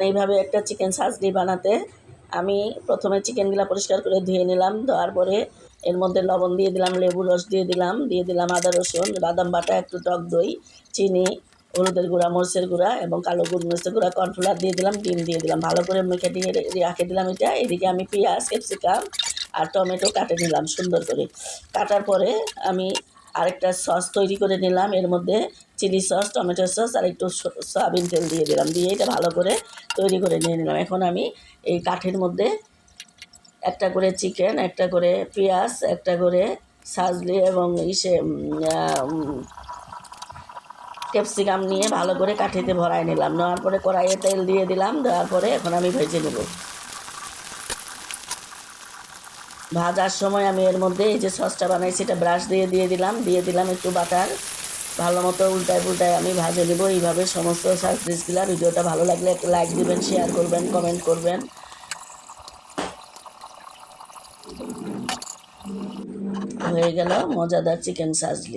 এইভাবে একটা চিকেন সাজলি বানাতে আমি প্রথমে চিকেনগুলো পরিষ্কার করে ধুয়ে নিলাম। ধোয়ার পরে এর মধ্যে লবণ দিয়ে দিলাম, লেবু রস দিয়ে দিলাম আদা রসুন, বাদাম বাটা, একটু টক দই, চিনি, হলুদের গুঁড়া, মরিচের গুঁড়া এবং কালো গোলমরিচের গুঁড়া, কর্নফ্লাওয়ার দিয়ে দিলাম, ডিম দিয়ে দিলাম, ভালো করে মেখে দিয়ে রেখে দিলাম এটা। এদিকে আমি পেঁয়াজ, ক্যাপসিকাম আর টমেটো কাটে নিলাম সুন্দর করে। কাটার পরে আমি আরেকটা সস তৈরি করে নিলাম। এর মধ্যে চিলি সস, টমেটো সস আর একটু সয়াবিন তেল দিয়ে দিলাম, দিয়ে এটা ভালো করে তৈরি করে নিয়ে নিলাম। এখন আমি এই কাঠের মধ্যে একটা করে চিকেন, একটা করে পেঁয়াজ, একটা করে সাজলি এবং ক্যাপসিকাম নিয়ে ভালো করে কাঠিতে ভরাই নিলাম। নেওয়ার পরে কড়াইয়ে তেল দিয়ে দিলাম, দেওয়ার পরে এখন আমি ভেজে নেব। ভাজার সময় আমি এর মধ্যে এই যে সসটা বানাইছি এটা ব্রাশ দিয়ে দিলাম একটু বাটার। ভালো মতো উল্টায় আমি ভাজে নেব এইভাবে সমস্ত সার্ভিসগুলো। ভিডিওটা ভালো লাগলে একটা লাইক দিবেন, শেয়ার করবেন, কমেন্ট করবেন। হয়ে গেল মজাদার চিকেন সাজলি।